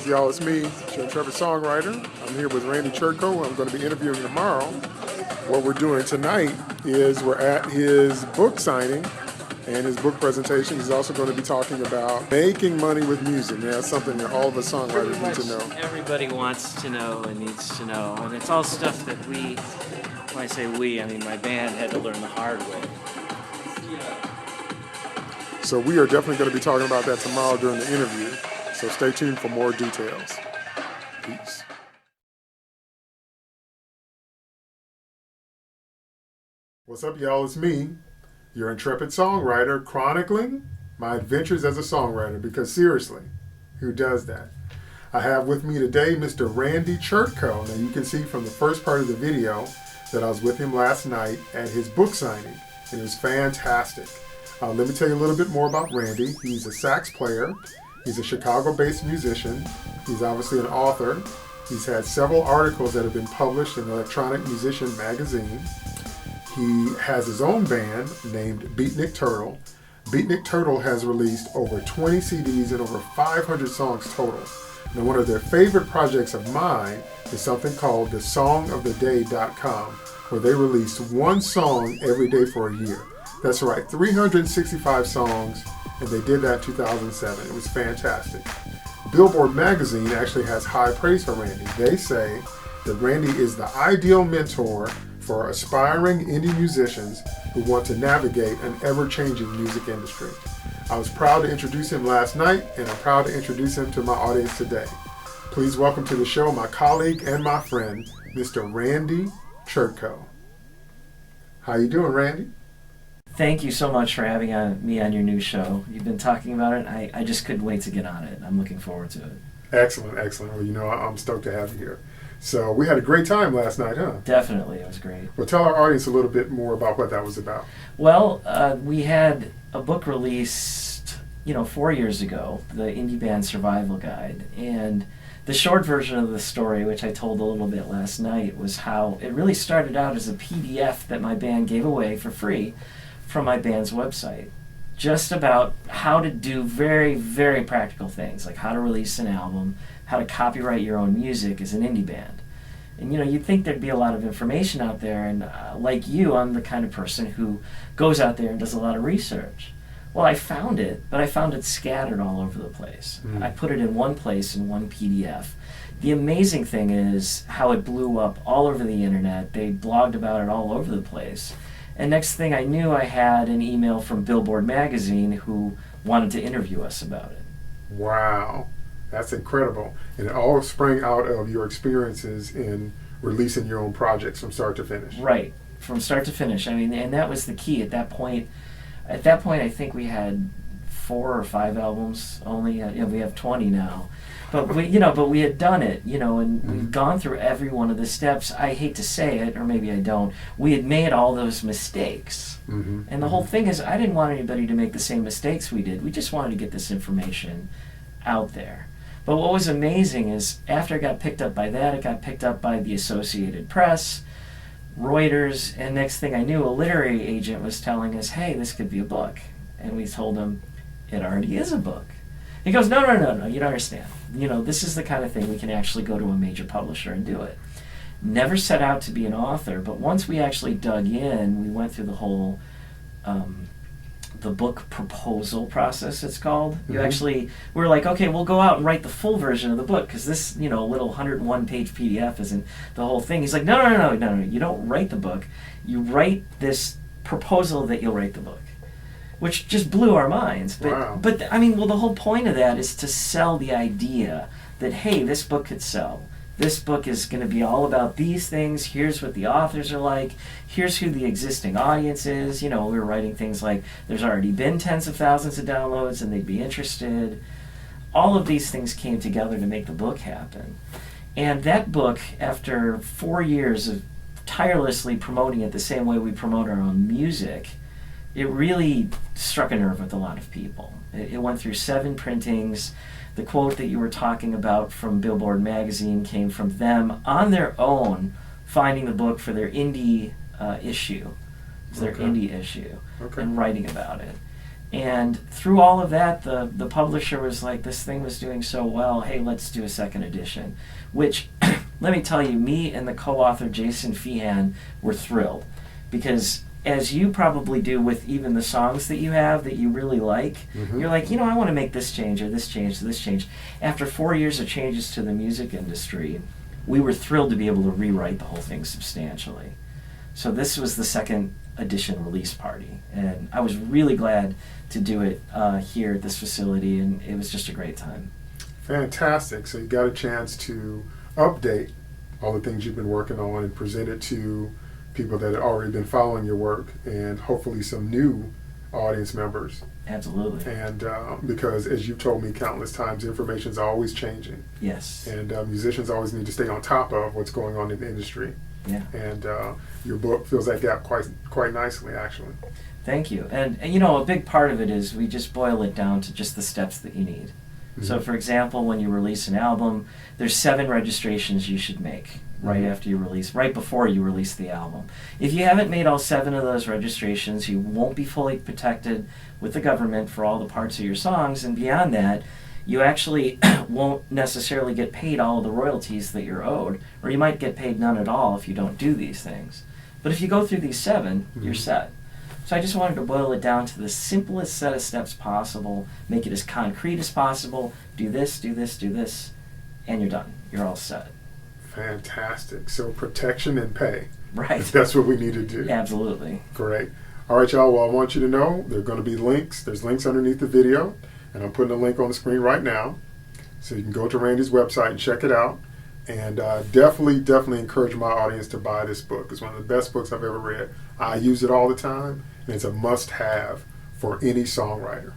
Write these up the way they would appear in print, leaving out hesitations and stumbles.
y'all? It's me, Intrepid Songwriter. I'm here with Randy Chertkow, who I'm going to be interviewing tomorrow. What we're doing tonight is we're at his book signing and his book presentation. He's also going to be talking about making money with music. Now, that's something that all of us songwriters need to know. Everybody wants to know and needs to know. And it's all stuff that we, when I say we, I mean my band had to learn the hard way. So we are definitely going to be talking about that tomorrow during the interview. So stay tuned for more details. Peace. What's up, y'all? It's me, your Intrepid Songwriter, chronicling my adventures as a songwriter, because seriously, who does that? I have with me today Mr. Randy Chertkow. Now you can see from the first part of the video that I was with him last night at his book signing, and it was fantastic. Let me tell you a little bit more about Randy. He's a sax player. He's a Chicago-based musician. He's obviously an author. He's had several articles that have been published in Electronic Musician magazine. He has his own band named Beatnik Turtle. Beatnik Turtle has released over 20 CDs and over 500 songs total. Now, one of their favorite projects of mine is something called the songoftheday.com, where they release one song every day for a year. That's right, 365 songs, and they did that in 2007. It was fantastic. Billboard magazine actually has high praise for Randy. They say that Randy is the ideal mentor for aspiring indie musicians who want to navigate an ever-changing music industry. I was proud to introduce him last night, and I'm proud to introduce him to my audience today. Please welcome to the show my colleague and my friend, Mr. Randy Chertkow. How you doing, Randy? Thank you so much for having me on your new show. You've been talking about it. I just couldn't wait to get on it. I'm looking forward to it. Excellent, excellent. Well, you know, I'm stoked to have you here. So we had a great time last night, huh? Definitely, it was great. Well, tell our audience a little bit more about what that was about. Well, we had a book released, 4 years ago, the Indie Band Survival Guide, and the short version of the story, which I told a little bit last night, was how it really started out as a PDF that my band gave away for free from my band's website, just about how to do very, very practical things, like how to release an album, how to copyright your own music as an indie band. And you'd think there'd be a lot of information out there, and like you, I'm the kind of person who goes out there and does a lot of research. Well, I found it, but I found it scattered all over the place. I put it in one place in one PDF. The amazing thing is how it blew up all over the internet. They blogged about it all over the place. And next thing I knew, I had an email from Billboard magazine who wanted to interview us about it. Wow, that's incredible. And it all sprang out of your experiences in releasing your own projects from start to finish. Right, from start to finish. I mean, and that was the key at that point. At that point, I think we had 4 or 5 albums only. We have 20 now. But we had done it, and we've gone through every one of the steps. I hate to say it, or maybe I don't. We had made all those mistakes. And the whole thing is, I didn't want anybody to make the same mistakes we did. We just wanted to get this information out there. But what was amazing is, after it got picked up by that, it got picked up by the Associated Press, Reuters, and next thing I knew, a literary agent was telling us, hey, this could be a book. And we told him, it already is a book. He goes, no, you don't understand. This is the kind of thing we can actually go to a major publisher and do it. Never set out to be an author, but once we actually dug in, we went through the whole, the book proposal process, it's called. We're like, okay, we'll go out and write the full version of the book, because this, little 101-page PDF isn't the whole thing. He's like, no, you don't write the book. You write this proposal that you'll write the book. Which just blew our minds. But, wow. But the whole point of that is to sell the idea that, hey, this book could sell. This book is going to be all about these things. Here's what the authors are like. Here's who the existing audience is. We were writing things like, there's already been tens of thousands of downloads and they'd be interested. All of these things came together to make the book happen. And that book, after 4 years of tirelessly promoting it the same way we promote our own music, it really struck a nerve with a lot of people. It went through 7 printings. The quote that you were talking about from Billboard magazine came from them on their own finding the book for their indie issue. It's their indie issue, and writing about it. And through all of that, the publisher was like, this thing was doing so well, hey, let's do a second edition. Which, let me tell you, me and the co-author Jason Feehan were thrilled. Because as you probably do with even the songs that you have that you really like, you're like, I want to make this change or this change or this change. After 4 years of changes to the music industry, we were thrilled to be able to rewrite the whole thing substantially. So this was the second edition release party, and I was really glad to do it here at this facility, and it was just a great time. Fantastic. So you got a chance to update all the things you've been working on and present it to people that had already been following your work, and hopefully some new audience members. Absolutely. And because, as you've told me countless times, information is always changing. Yes. And musicians always need to stay on top of what's going on in the industry. Yeah. And your book fills that gap quite nicely, actually. Thank you. And a big part of it is we just boil it down to just the steps that you need. So, for example, when you release an album, there's 7 registrations you should make right after you release, right before you release the album. If you haven't made all 7 of those registrations, you won't be fully protected with the government for all the parts of your songs, and beyond that, you actually won't necessarily get paid all of the royalties that you're owed, or you might get paid none at all if you don't do these things. But if you go through these 7, you're set. So I just wanted to boil it down to the simplest set of steps possible, make it as concrete as possible, do this, do this, do this, and you're done. You're all set. Fantastic. So protection and pay. Right. That's what we need to do. Absolutely. Great. All right, y'all. Well, I want you to know there are going to be links. There's links underneath the video, and I'm putting a link on the screen right now. So you can go to Randy's website and check it out. And definitely encourage my audience to buy this book. It's one of the best books I've ever read. I use it all the time, and it's a must-have for any songwriter.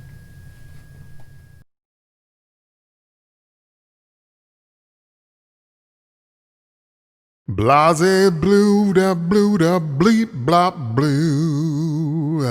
Blase blue da bleep blop blue.